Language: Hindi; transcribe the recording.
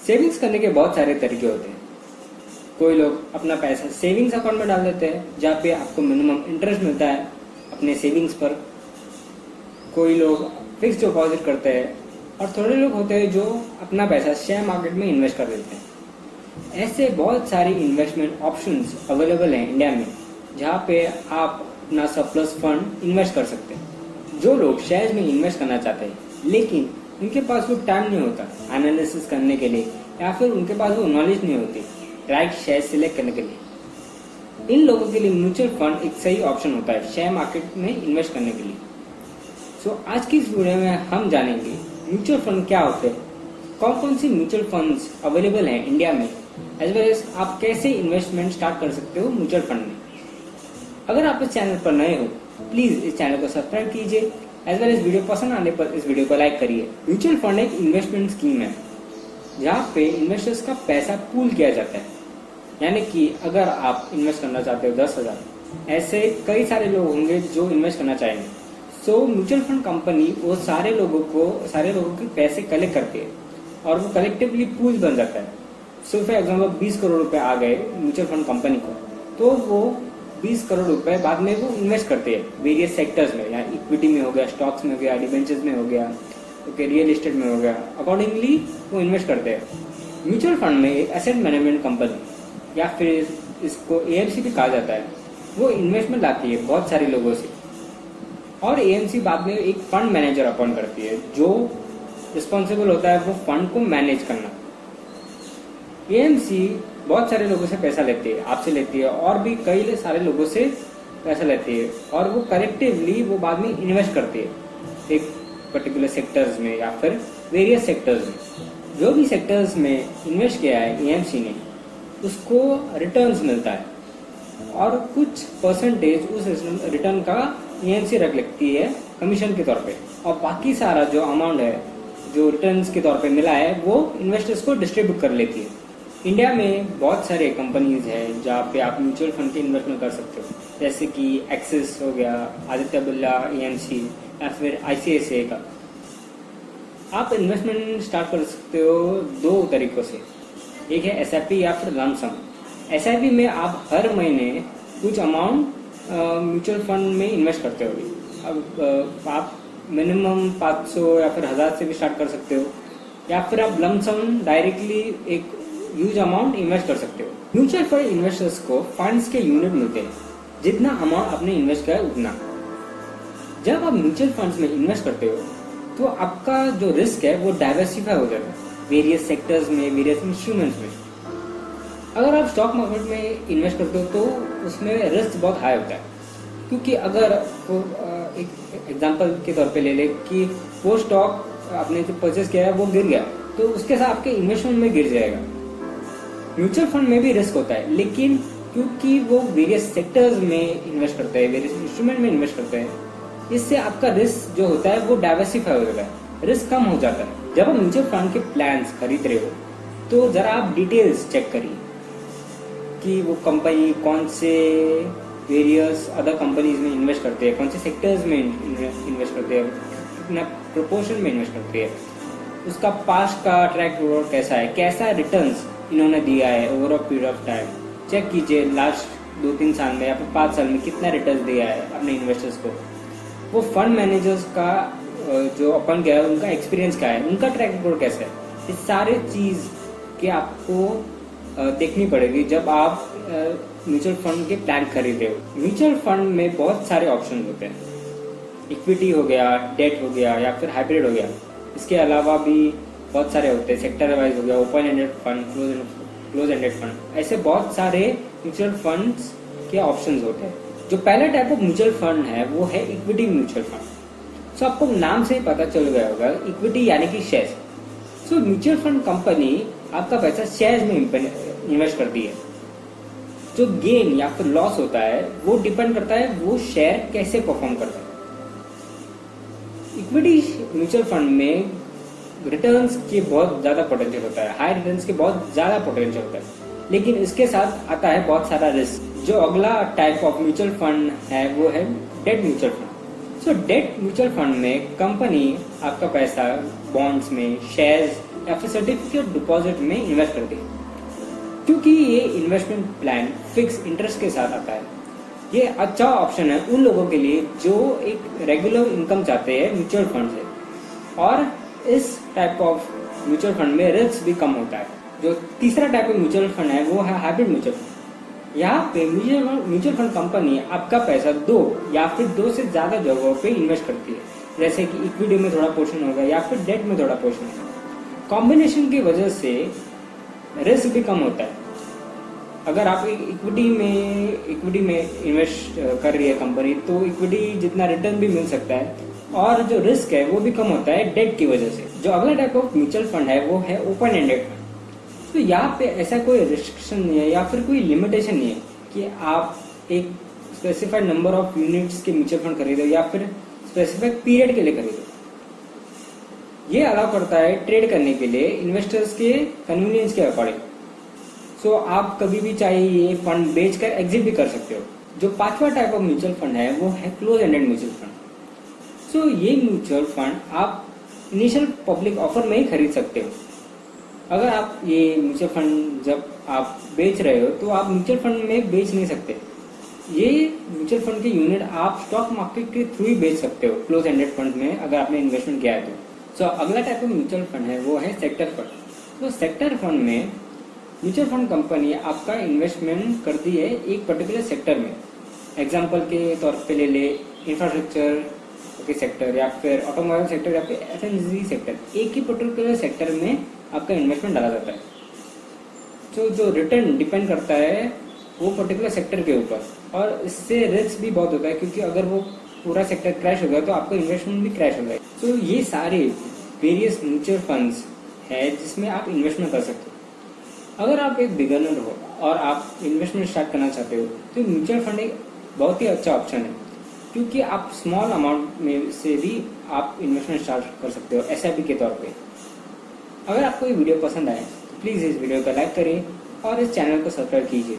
सेविंग्स करने के बहुत सारे तरीके होते हैं। कोई लोग अपना पैसा सेविंग्स अकाउंट में डाल देते हैं जहाँ पे आपको मिनिमम इंटरेस्ट मिलता है अपने सेविंग्स पर। कोई लोग फिक्स डिपॉजिट करते हैं और थोड़े लोग होते हैं जो अपना पैसा शेयर मार्केट में इन्वेस्ट कर देते हैं। ऐसे बहुत सारी इन्वेस्टमेंट ऑप्शंस अवेलेबल हैं इंडिया में जहाँ पे आप अपना सरप्लस फंड इन्वेस्ट कर सकते हैं। जो लोग शेयर्स में इन्वेस्ट करना चाहते हैं लेकिन उनके पास वो टाइम नहीं होता एनालिसिस करने के लिए या फिर उनके पास वो नॉलेज नहीं होती राइट शेयर सिलेक्ट करने के लिए, इन लोगों के लिए म्यूचुअल फंड एक सही ऑप्शन होता है शेयर मार्केट में इन्वेस्ट करने के लिए। सो आज की इस वीडियो में हम जानेंगे म्यूचुअल फंड क्या होते हैं, कौन कौन सी म्यूचुअल फंड्स अवेलेबल हैं इंडिया में, एज वेल एज आप कैसे इन्वेस्टमेंट स्टार्ट कर सकते हो म्यूचुअल फंड में। अगर आप इस चैनल पर नए हो प्लीज इस चैनल को सब्सक्राइब कीजिए, एज वेल एज वीडियो पसंद आने पर इस वीडियो को लाइक करिए। म्यूचुअल फंड एक इन्वेस्टमेंट स्कीम है जहाँ पे इन्वेस्टर्स का पैसा पूल किया जाता है, यानी कि अगर आप इन्वेस्ट करना चाहते हो 10,000, ऐसे कई सारे लोग होंगे जो इन्वेस्ट करना चाहेंगे। सो म्यूचुअल फंड कंपनी वो सारे लोगों के पैसे कलेक्ट करती है और वो कलेक्टिवली पूल बन जाता है। सो फॉर एग्जाम्पल 20 करोड़ रुपए आ गए म्यूचुअल फंड कंपनी को, तो वो 20 करोड़ रुपए बाद में वो इन्वेस्ट करते हैं वेरियस सेक्टर्स में, या इक्विटी में हो गया, स्टॉक्स में हो गया, डिबेंचर्स में हो गया, ओके, रियल एस्टेट में हो गया, अकॉर्डिंगली वो इन्वेस्ट करते हैं। म्यूचुअल फंड में एक एसेट मैनेजमेंट कंपनी या फिर इसको एएमसी भी कहा जाता है, वो इन्वेस्टमेंट लाती है बहुत सारे लोगों से और एएमसी बाद में एक फंड मैनेजर अपॉइंट करती है जो रिस्पॉन्सिबल होता है वो फंड को मैनेज करना। एएमसी बहुत सारे लोगों से पैसा लेती है, आपसे लेती है और भी कई सारे लोगों से पैसा लेती है और वो कलेक्टिवली वो बाद में इन्वेस्ट करती है एक पर्टिकुलर सेक्टर्स में या फिर वेरियस सेक्टर्स में। जो भी सेक्टर्स में इन्वेस्ट किया है एएमसी ने उसको रिटर्न्स मिलता है और कुछ परसेंटेज उस रिटर्न का एएमसी रख लेती है कमीशन के तौर पे, और बाकी सारा जो अमाउंट है जो रिटर्न्स के तौर पे मिला है वो इन्वेस्टर्स को डिस्ट्रीब्यूट कर लेती है। इंडिया में बहुत सारे कंपनीज हैं जहाँ पे आप म्यूचुअल फंड के इन्वेस्टमेंट कर सकते हो, जैसे कि एक्सिस हो गया, आदित्य बिरला एएमसी या फिर आईसीआईसीआई का। आप इन्वेस्टमेंट स्टार्ट कर सकते हो दो तरीकों से, एक है एसआईपी या फिर लमसम। एसआईपी में आप हर महीने कुछ अमाउंट म्यूचुअल फंड में इन्वेस्ट करते हो। अब आप मिनिमम 500 या फिर 1000 से भी स्टार्ट कर सकते हो, या फिर आप लमसम डायरेक्टली एक ह्यूज अमाउंट इन्वेस्ट कर सकते हो। म्यूचुअल फंड इन्वेस्टर्स को फंड्स के यूनिट मिलते हैं, जितना अमाउंट आपने इन्वेस्ट किया है उतना। जब आप म्यूचुअल फंड्स में इन्वेस्ट करते हो तो आपका जो रिस्क है वो डाइवर्सिफाई हो जाता है वेरियस सेक्टर्स में, वेरियस इंस्ट्रूमेंट्स में। अगर आप स्टॉक मार्केट में इन्वेस्ट करते हो तो उसमें रिस्क बहुत हाई होता है, क्योंकि अगर एक एग्जांपल के तौर पे ले ले कि वो स्टॉक आपने जो परचेज किया है वो गिर गया तो उसके साथ आपके इन्वेस्टमेंट में गिर जाएगा। म्यूचुअल फंड में भी रिस्क होता है, लेकिन क्योंकि वो वेरियस सेक्टर्स में इन्वेस्ट करते हैं, वेरियस इंस्ट्रूमेंट में इन्वेस्ट करते हैं, इससे आपका रिस्क जो होता है वो डाइवर्सिफाई हो जाता है, रिस्क कम हो जाता है। जब आप म्यूचुअल फंड के प्लान्स खरीद रहे हो तो जरा आप डिटेल्स चेक करिए कि वो कंपनी कौन से वेरियस अदर कंपनीज में इन्वेस्ट करते हैं, कौन से सेक्टर्स में इन्वेस्ट करते हैं, कितना प्रोपोर्शन में इन्वेस्ट करते हैं, उसका पास्ट का ट्रैक रिकॉर्ड कैसा है, कैसा रिटर्न्स इन्होंने दिया है over a period of time. Check कीजिए लास्ट 2-3 साल में या फिर 5 साल में कितना रिटर्न दिया है अपने इन्वेस्टर्स को। वो फंड मैनेजर्स का जो अपन गया है उनका एक्सपीरियंस क्या है, उनका ट्रैक रिकॉर्ड कैसा है, ये सारे चीज के आपको देखनी पड़ेगी जब आप म्यूचुअल फंड के प्लान खरीदे हो। म्यूचुअल फंड में बहुत सारे ऑप्शन होते हैं, इक्विटी हो गया, डेट हो गया या फिर हाइब्रिड हो गया। इसके अलावा भी बहुत सारे होते हैं, सेक्टर वाइज हो गया, open ended fund, close ended fund, ऐसे बहुत सारे म्यूचुअल फंड्स के ऑप्शंस होते हैं। जो पहला टाइप ऑफ म्यूचुअल फंड है वो है इक्विटी म्यूचुअल फंड। सो आपको नाम से ही पता चल गया होगा, इक्विटी यानी कि shares. So mutual fund company आपका पैसा शेयर्स में इन्वेस्ट करती है। जो गेन या फिर लॉस होता है वो डिपेंड करता है वो शेयर कैसे परफॉर्म करता है। इक्विटी म्यूचुअल फंड में रिटर्न्स के बहुत ज्यादा पोटेंशियल होता है, हाई रिटर्न्स के बहुत ज्यादा पोटेंशियल होता है, लेकिन इसके साथ आता है बहुत सारा रिस्क। जो अगला टाइप ऑफ म्यूचुअल फंड है वो है डेट म्यूचुअल फंड। सो डेट म्यूचुअल फंड में कंपनी आपका पैसा बॉन्ड्स में, शेयर्स या फिर सर्टिफिकेट डिपॉजिट में इन्वेस्ट करते हैं, क्योंकि ये इन्वेस्टमेंट प्लान फिक्स इंटरेस्ट के साथ आता है। ये अच्छा ऑप्शन है उन लोगों के लिए जो एक रेगुलर इनकम चाहते हैं म्यूचुअल फंड से, और इस टाइप ऑफ म्यूचुअल फंड में रिस्क भी कम होता है। जो तीसरा टाइप ऑफ म्यूचुअल फंड है वो है हाइब्रिड म्यूचुअल फंड। यहाँ पे म्यूचुअल फंड कंपनी आपका पैसा दो या फिर दो से ज्यादा जगहों पे इन्वेस्ट करती है, जैसे कि इक्विटी में थोड़ा पोर्शन होगा या फिर डेट में थोड़ा पोर्शन होगा। कॉम्बिनेशन की वजह से रिस्क भी कम होता है। अगर आप इक्विटी में इन्वेस्ट कर रही है कंपनी, तो इक्विटी जितना रिटर्न भी मिल सकता है, और जो रिस्क है वो भी कम होता है डेट की वजह से। जो अगला टाइप ऑफ म्यूचुअल फंड है वो है ओपन एंडेड फंड। तो यहाँ पे ऐसा कोई रिस्ट्रिक्शन नहीं है या फिर कोई लिमिटेशन नहीं है कि आप एक स्पेसिफाइड नंबर ऑफ यूनिट्स के म्यूचुअल फंड खरीदो या फिर स्पेसिफिक पीरियड के लिए खरीदो। ये अलाउ करता है ट्रेड करने के लिए इन्वेस्टर्स के कन्वीनियंस के अकॉर्डिंग। सो आप कभी भी चाहे ये फंड बेचकर एग्जिट भी कर सकते हो। जो पांचवा टाइप ऑफ म्यूचुअल फंड है वो है क्लोज एंडेड म्यूचुअल फंड। सो ये म्यूचुअल फंड आप इनिशियल पब्लिक ऑफर में ही खरीद सकते हो। अगर आप ये म्यूचुअल फंड जब आप बेच रहे हो तो आप म्यूचुअल फंड में बेच नहीं सकते। ये म्यूचुअल फंड के यूनिट आप स्टॉक मार्केट के थ्रू ही बेच सकते हो क्लोज एंडेड फंड में, अगर आपने इन्वेस्टमेंट किया है तो। सो अगला टाइप ऑफ म्यूचुअल फंड है वो है सेक्टर फंड। तो सेक्टर फंड में म्यूचुअल फंड कंपनी आपका इन्वेस्टमेंट करती है एक पर्टिकुलर सेक्टर में। एग्जाम्पल के तौर पे ले ले इंफ्रास्ट्रक्चर के सेक्टर या फिर ऑटोमोबाइल सेक्टर या फिर एफएमसीजी सेक्टर। एक ही पर्टिकुलर सेक्टर में आपका इन्वेस्टमेंट डाला जाता है। तो जो रिटर्न डिपेंड करता है वो पर्टिकुलर सेक्टर के ऊपर, और इससे रिस्क भी बहुत होता है, क्योंकि अगर वो पूरा सेक्टर क्रैश हो गया तो आपका इन्वेस्टमेंट भी क्रैश हो जाएगा। तो ये सारे वेरियस म्यूचुअल फंड्स है जिसमें आप इन्वेस्टमेंट कर सकते हो। अगर आप एक बिगनर हो और आप इन्वेस्टमेंट स्टार्ट करना चाहते हो तो म्यूचुअल फंड एक बहुत ही अच्छा ऑप्शन है, क्योंकि आप स्मॉल अमाउंट में से भी आप इन्वेस्टमेंट स्टार्ट कर सकते हो एसआईपी के तौर पे। अगर आपको ये वीडियो पसंद आए तो प्लीज़ इस वीडियो को लाइक करें और इस चैनल को सब्सक्राइब कीजिए।